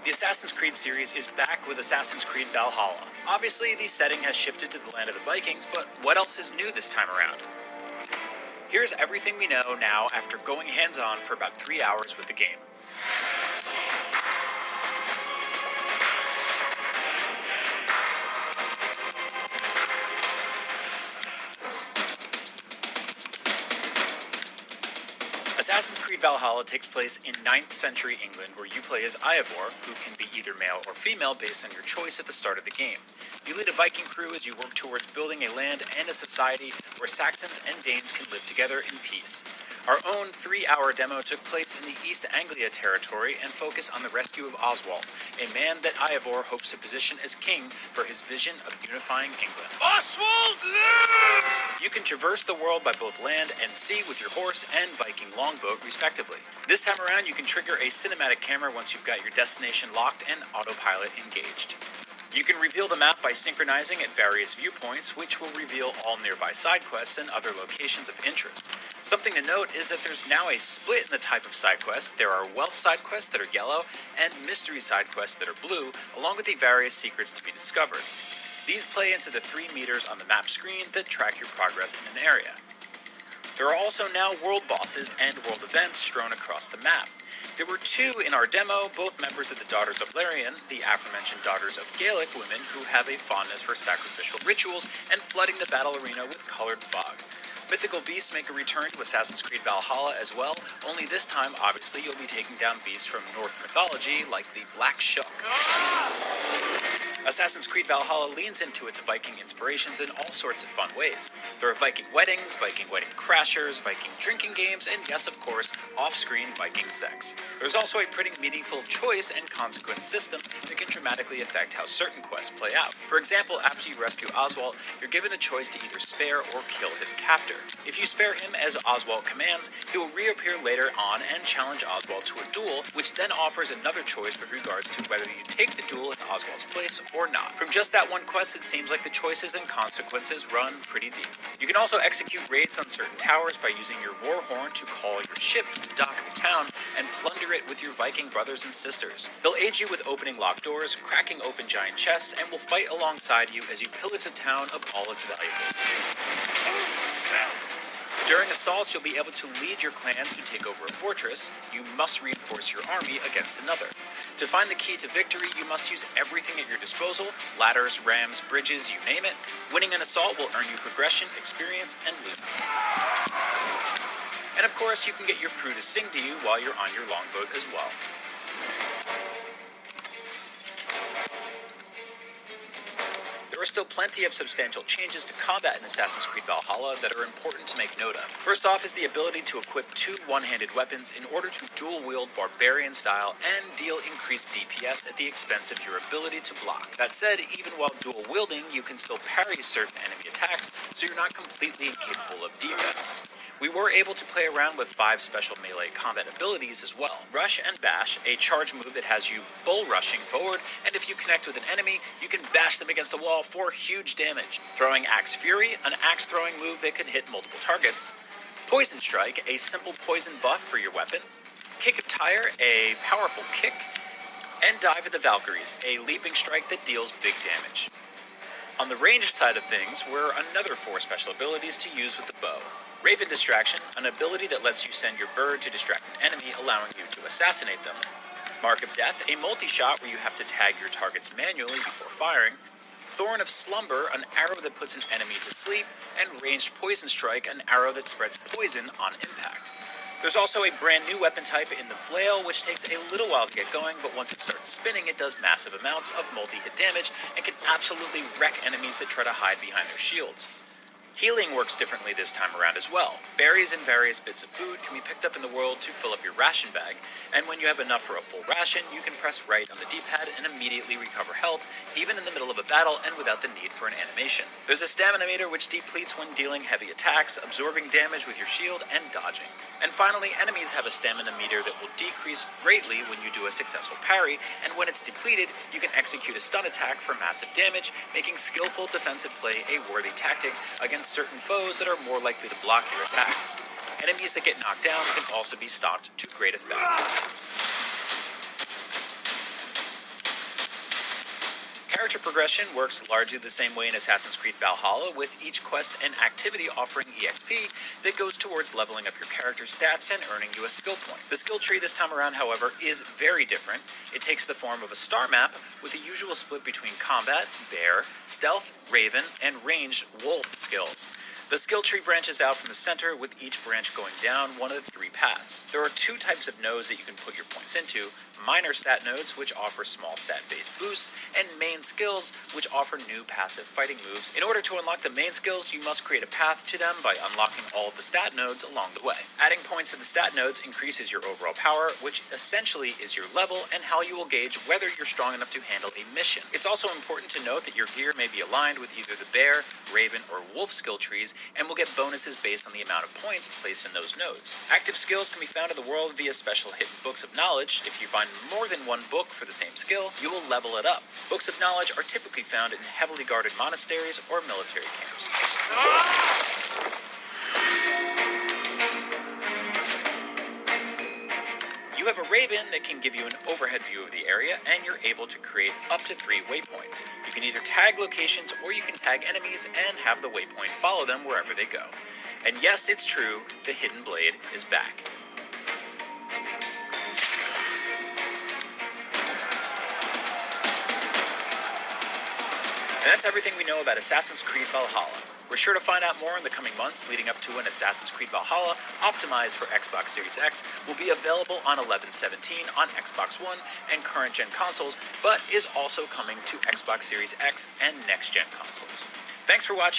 The Assassin's Creed series is back with Assassin's Creed Valhalla. Obviously, the setting has shifted to the land of the Vikings, but what else is new this time around? Here's everything we know now after going hands-on for about 3 hours with the game. Assassin's Creed Valhalla takes place in 9th century England, where you play as Eivor, who can be either male or female based on your choice at the start of the game. You lead a Viking crew as you work towards building a land and a society where Saxons and Danes can live together in peace. Our own 3-hour demo took place in the East Anglia territory and focused on the rescue of Oswald, a man that Eivor hopes to position as king for his vision of unifying England. Oswald lives! You can traverse the world by both land and sea with your horse and Viking longbow, respectively. This time around, you can trigger a cinematic camera once you've got your destination locked and autopilot engaged. You can reveal the map by synchronizing at various viewpoints, which will reveal all nearby side quests and other locations of interest. Something to note is that there's now a split in the type of side quests. There are wealth side quests that are yellow and mystery side quests that are blue, along with the various secrets to be discovered. These play into the 3 meters on the map screen that track your progress in an area. There are also now world bosses and world events strewn across the map. There were 2 in our demo, both members of the Daughters of Larian, the aforementioned daughters of Gaelic women who have a fondness for sacrificial rituals and flooding the battle arena with colored fog. Mythical beasts make a return to Assassin's Creed Valhalla as well, only this time, obviously, you'll be taking down beasts from Norse mythology like the Black Shuck. Assassin's Creed Valhalla leans into its Viking inspirations in all sorts of fun ways. There are Viking weddings, Viking wedding crashers, Viking drinking games, and yes, of course, off-screen Viking sex. There's also a pretty meaningful choice and consequence system that can dramatically affect how certain quests play out. For example, after you rescue Oswald, you're given a choice to either spare or kill his captor. If you spare him as Oswald commands, he will reappear later on and challenge Oswald to a duel, which then offers another choice with regards to whether you take the duel in Oswald's place or not. From just that one quest, it seems like the choices and consequences run pretty deep. You can also execute raids on certain towers by using your war horn to call your ship to the dock of the town and plunder it with your Viking brothers and sisters. They'll aid you with opening locked doors, cracking open giant chests, and will fight alongside you as you pillage the town of all its valuables. During assaults, you'll be able to lead your clans to take over a fortress. You must reinforce your army against another. To find the key to victory, you must use everything at your disposal: ladders, rams, bridges, you name it. Winning an assault will earn you progression, experience, and loot. And of course, you can get your crew to sing to you while you're on your longboat as well. There are still plenty of substantial changes to combat in Assassin's Creed Valhalla that are important to make note of. First off is the ability to equip 2 one-handed weapons in order to dual-wield barbarian style and deal increased DPS at the expense of your ability to block. That said, even while dual-wielding, you can still parry certain enemy attacks, so you're not completely incapable of defense. We were able to play around with 5 special melee combat abilities as well. Rush and Bash, a charge move that has you bull rushing forward, and if you connect with an enemy, you can bash them against the wall for huge damage. Throwing Axe Fury, an axe throwing move that can hit multiple targets. Poison Strike, a simple poison buff for your weapon. Kick of Tyre, a powerful kick. And Dive of the Valkyries, a leaping strike that deals big damage. On the ranged side of things were another 4 special abilities to use with the bow. Raven Distraction, an ability that lets you send your bird to distract an enemy, allowing you to assassinate them. Mark of Death, a multi-shot where you have to tag your targets manually before firing. Thorn of Slumber, an arrow that puts an enemy to sleep. And Ranged Poison Strike, an arrow that spreads poison on impact. There's also a brand new weapon type in the Flail, which takes a little while to get going, but once it starts spinning, it does massive amounts of multi-hit damage and can absolutely wreck enemies that try to hide behind their shields. Healing works differently this time around as well. Berries and various bits of food can be picked up in the world to fill up your ration bag, and when you have enough for a full ration, you can press right on the D-pad and immediately recover health, even in the middle of a battle and without the need for an animation. There's a stamina meter which depletes when dealing heavy attacks, absorbing damage with your shield, and dodging. And finally, enemies have a stamina meter that will decrease greatly when you do a successful parry, and when it's depleted, you can execute a stun attack for massive damage, making skillful defensive play a worthy tactic against certain foes that are more likely to block your attacks. Enemies that get knocked down can also be stopped to great effect. character progression works largely the same way in Assassin's Creed Valhalla, with each quest and activity offering EXP that goes towards leveling up your character's stats and earning you a skill point. The skill tree this time around, however, is very different. It takes the form of a star map with the usual split between combat, bear, stealth, raven, and ranged wolf skills. The skill tree branches out from the center, with each branch going down one of the three paths. There are two types of nodes that you can put your points into: minor stat nodes, which offer small stat-based boosts, and main skills, which offer new passive fighting moves. In order to unlock the main skills, you must create a path to them by unlocking all of the stat nodes along the way. Adding points to the stat nodes increases your overall power, which essentially is your level and how you will gauge whether you're strong enough to handle a mission. It's also important to note that your gear may be aligned with either the bear, raven, or wolf skill trees, and will get bonuses based on the amount of points placed in those nodes. Active skills can be found in the world via special hidden books of knowledge. If you find more than one book for the same skill, you will level it up. Books of knowledge are typically found in heavily guarded monasteries or military camps. You have a raven that can give you an overhead view of the area, and you're able to create up to 3 waypoints. You can either tag locations or you can tag enemies and have the waypoint follow them wherever they go. And yes, it's true, the hidden blade is back. And that's everything we know about Assassin's Creed Valhalla. We're sure to find out more in the coming months leading up to when Assassin's Creed Valhalla, optimized for Xbox Series X, will be available on 11/17 on Xbox One and current-gen consoles, but is also coming to Xbox Series X and next-gen consoles. Thanks for watching.